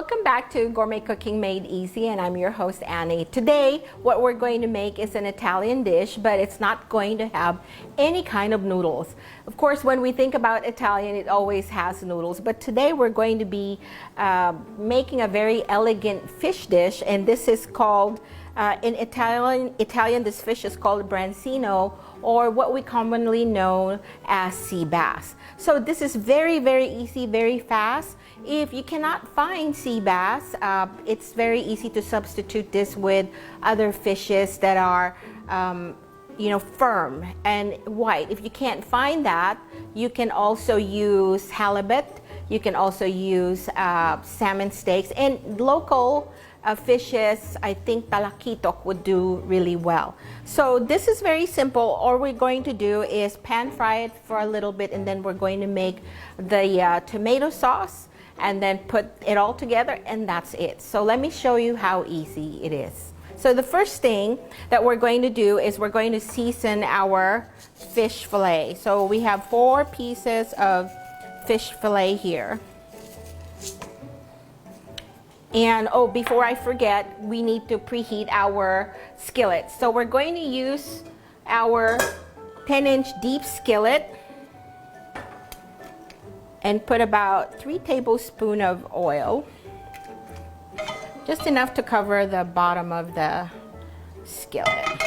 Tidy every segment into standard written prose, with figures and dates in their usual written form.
Welcome back to Gourmet Cooking Made Easy, and I'm your host Annie. Today what we're going to make is an Italian dish, but it's not going to have any kind of noodles. Of course, when we think about Italian, it always has noodles, but today we're going to be making a very elegant fish dish, and this is called in Italian this fish is called Brancino, or what we commonly know as sea bass. So this is very, very easy, very fast. If you cannot find sea bass, it's very easy to substitute this with other fishes that are firm and white. If you can't find that, you can also use halibut. You can also use salmon steaks, and local fishes, I think talakitok would do really well. So this is very simple. All we're going to do is pan fry it for a little bit, and then we're going to make the tomato sauce and then put it all together, and that's it. So let me show you how easy it is. So the first thing that we're going to do is we're going to season our fish fillet. So we have 4 pieces of fish fillet here. And oh, before I forget, we need to preheat our skillet. So we're going to use our 10-inch deep skillet and put about 3 tablespoons of oil, just enough to cover the bottom of the skillet.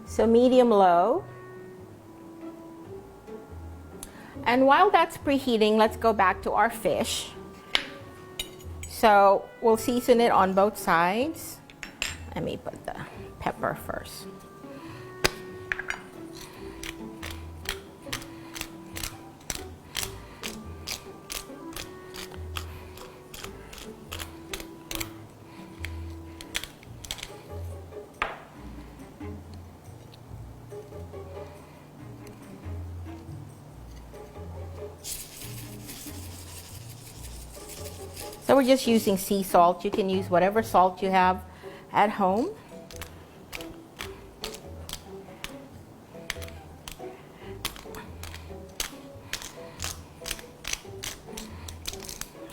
So medium low. And while that's preheating, let's go back to our fish. So we'll season it on both sides. Let me put the pepper first. So we're just using sea salt. You can use whatever salt you have at home.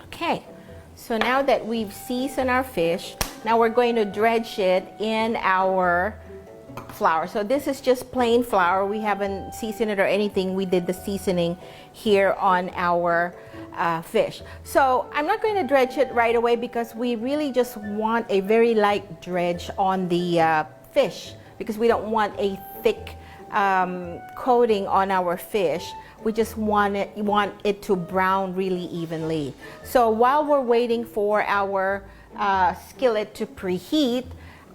Okay, so now that we've seasoned our fish, now we're going to dredge it in our flour. So this is just plain flour. We haven't seasoned it or anything. We did the seasoning here on our fish. So I'm not going to dredge it right away because we really just want a very light dredge on the fish, because we don't want a thick coating on our fish. We just want it to brown really evenly. So while we're waiting for our skillet to preheat,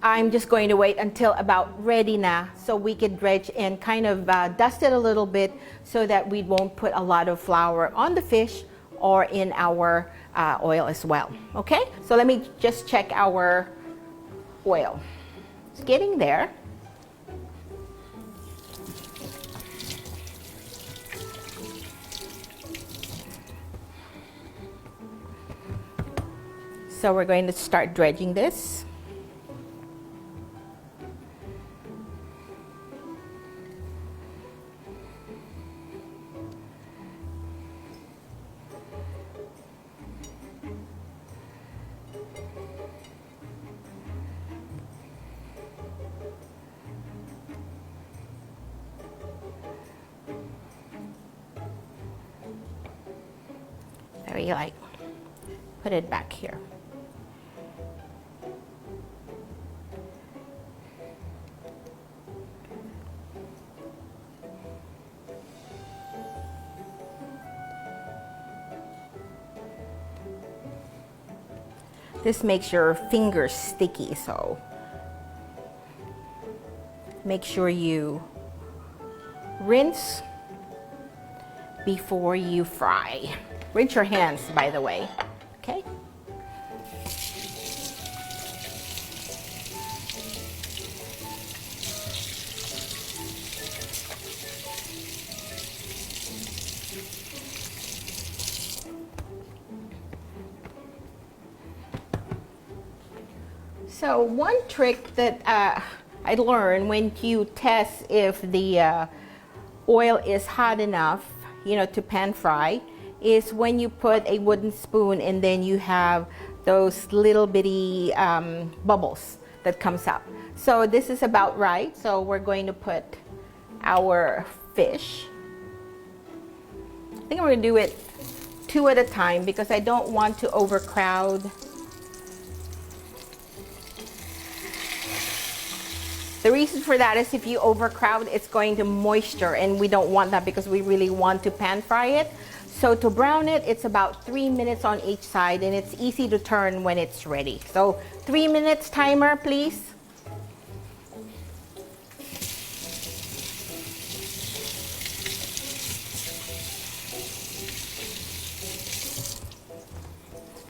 I'm just going to wait until about ready na, so we can dredge and kind of dust it a little bit so that we won't put a lot of flour on the fish or in our oil as well. Okay, so let me just check our oil. It's getting there. So we're going to start dredging this. Very light. Put it back here. This makes your fingers sticky, so make sure you rinse before you fry. Rinse your hands, by the way, okay? So one trick that I learned when you test if the oil is hot enough, to pan fry, is when you put a wooden spoon and then you have those little bitty bubbles that comes up. So this is about right. So we're going to put our fish. I think I'm going to do it 2 at a time because I don't want to overcrowd. The reason for that is if you overcrowd, it's going to moisture, and we don't want that because we really want to pan fry it. So to brown it, it's about 3 minutes on each side, and it's easy to turn when it's ready. So 3 minutes timer, please.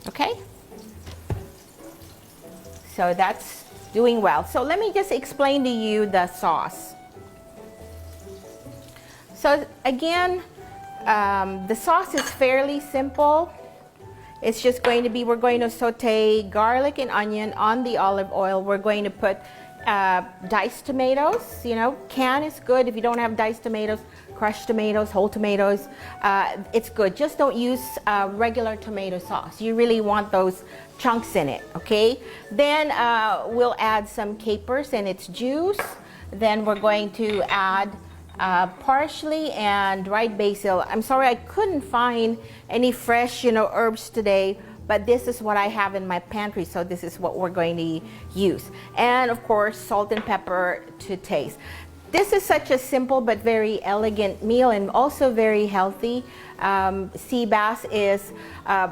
Okay, so that's doing well. So let me just explain to you the sauce. So again, the sauce is fairly simple. It's just going to be, we're going to saute garlic and onion on the olive oil. We're going to put diced tomatoes. Can is good. If you don't have diced tomatoes, crushed tomatoes, whole tomatoes, it's good. Just don't use regular tomato sauce. You really want those chunks in it, okay? Then we'll add some capers and its juice. Then we're going to add parsley and dried basil. I'm sorry I couldn't find any fresh, herbs today, but this is what I have in my pantry, so this is what we're going to use. And of course, salt and pepper to taste. This is such a simple but very elegant meal and also very healthy. Sea bass is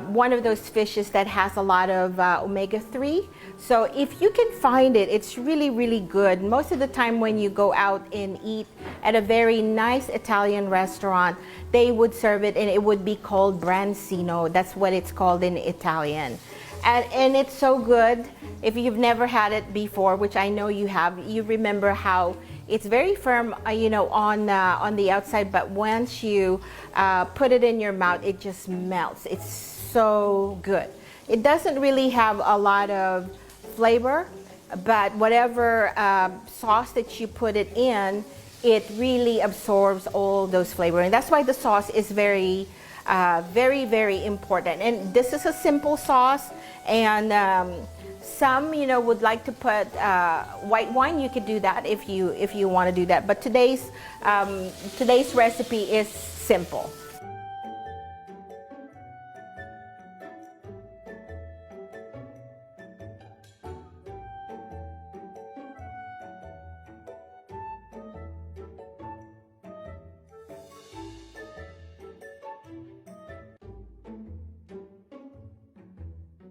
one of those fishes that has a lot of omega-3. So if you can find it, it's really, really good. Most of the time when you go out and eat at a very nice Italian restaurant, they would serve it and it would be called Brancino. That's what it's called in Italian. And it's so good. If you've never had it before, which I know you have, you remember how it's very firm, on the outside, but once you put it in your mouth, it just melts. It's so good. It doesn't really have a lot of flavor, but whatever sauce that you put it in, it really absorbs all those flavor, and that's why the sauce is very, very important. And this is a simple sauce, and some, would like to put white wine. You could do that if you want to do that. But today's recipe is simple.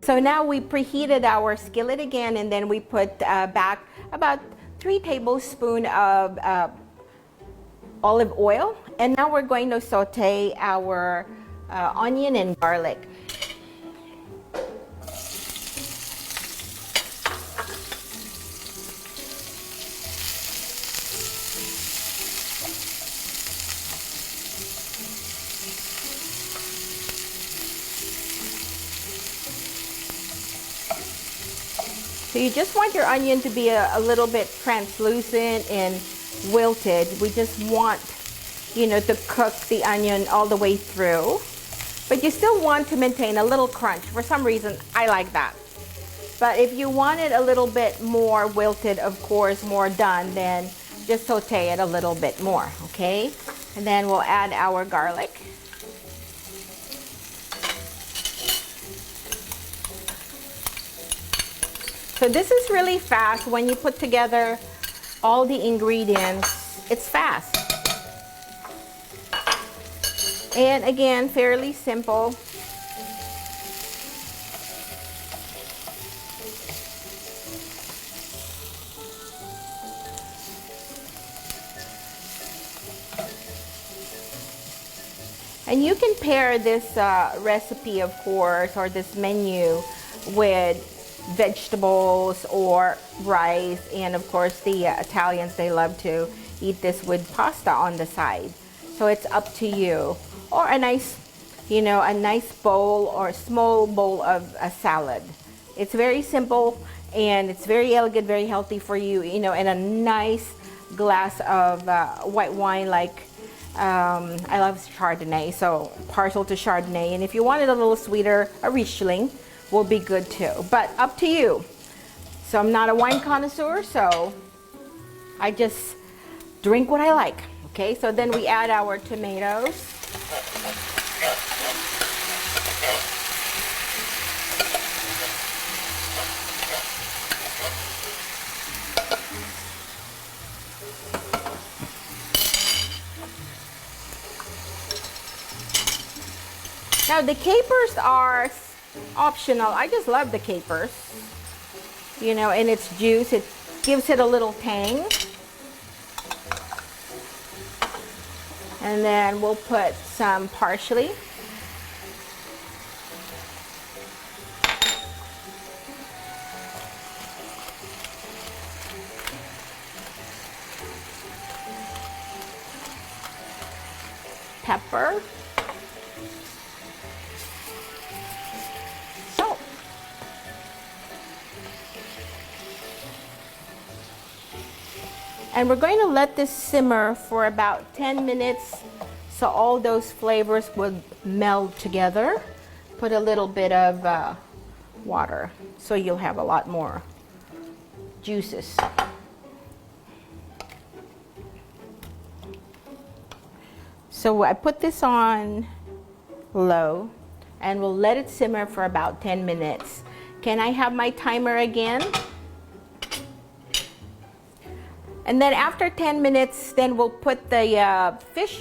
So now we preheated our skillet again, and then we put back about 3 tablespoons of olive oil. And now we're going to saute our onion and garlic. So you just want your onion to be a little bit translucent and wilted. We just want, to cook the onion all the way through. But you still want to maintain a little crunch. For some reason, I like that. But if you want it a little bit more wilted, of course, more done, then just saute it a little bit more, okay? And then we'll add our garlic. So this is really fast. When you put together all the ingredients, it's fast. And again, fairly simple. And you can pair this recipe, of course, or this menu with vegetables or rice, and of course the Italians, they love to eat this with pasta on the side. So it's up to you. Or a nice, a nice bowl or small bowl of a salad. It's very simple and it's very elegant, very healthy for you, you know, and a nice glass of white wine. Like I love Chardonnay, so partial to Chardonnay. And if you want it a little sweeter, a Riesling will be good too, but up to you. So I'm not a wine connoisseur, so I just drink what I like. Okay, so then we add our tomatoes. Now the capers are optional. I just love the capers, you know, and its juice, it gives it a little tang. And then we'll put some parsley. Pepper. Salt. And we're going to let this simmer for about 10 minutes so all those flavors would meld together. Put a little bit of water so you'll have a lot more juices. So I put this on low and we'll let it simmer for about 10 minutes. Can I have my timer again? And then after 10 minutes, then we'll put the fish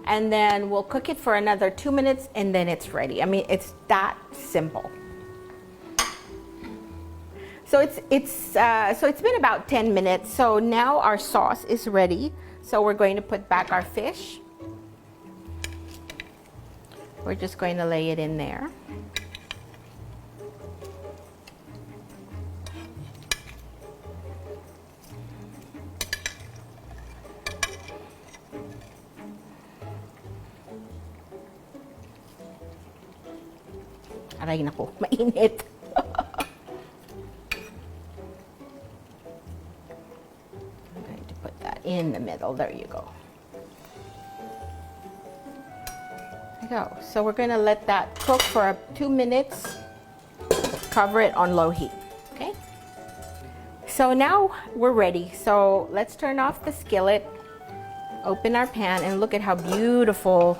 and then we'll cook it for another 2 minutes and then it's ready. I mean, it's that simple. So it's been about 10 minutes. So now our sauce is ready. So we're going to put back our fish. We're just going to lay it in there. Aray nako, mainit. I'm going to put that in the middle. There you go. There you go. So we're going to let that cook for 2 minutes. Cover it on low heat. Okay. So now we're ready. So let's turn off the skillet. Open our pan and look at how beautiful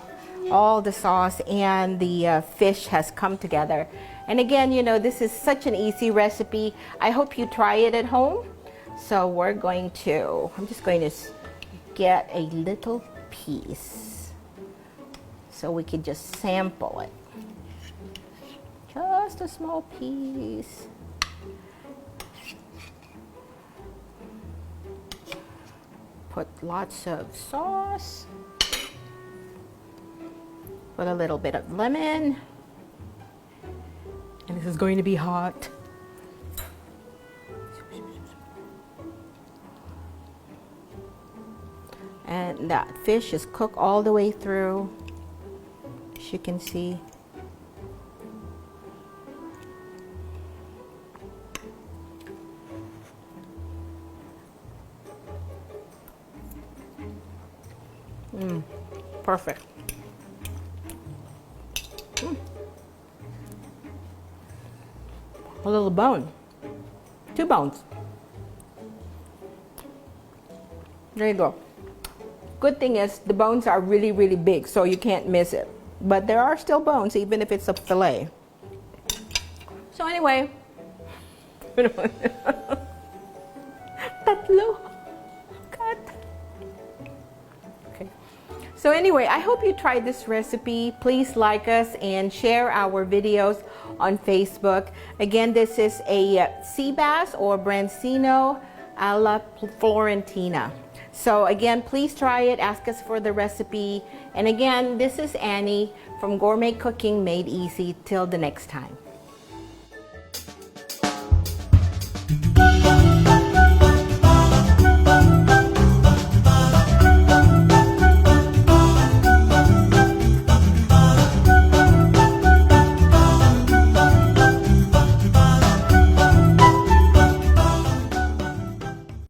all the sauce and the fish has come together. And again, you know, this is such an easy recipe. I hope you try it at home. So I'm just going to get a little piece so we can just sample it. Just a small piece. Put lots of sauce. Put a little bit of lemon. And this is going to be hot. And that fish is cooked all the way through, as you can see. Perfect. A little bone. 2 bones. There you go. Good thing is the bones are really, really big, so you can't miss it. But there are still bones, even if it's a fillet. So anyway. Tatlo. Cut. Okay. So anyway, I hope you tried this recipe. Please like us and share our videos on Facebook. Again, this is a sea bass or Brancino alla Florentina. So again, please try it. Ask us for the recipe. And again, this is Annie from Gourmet Cooking Made Easy. Till the next time.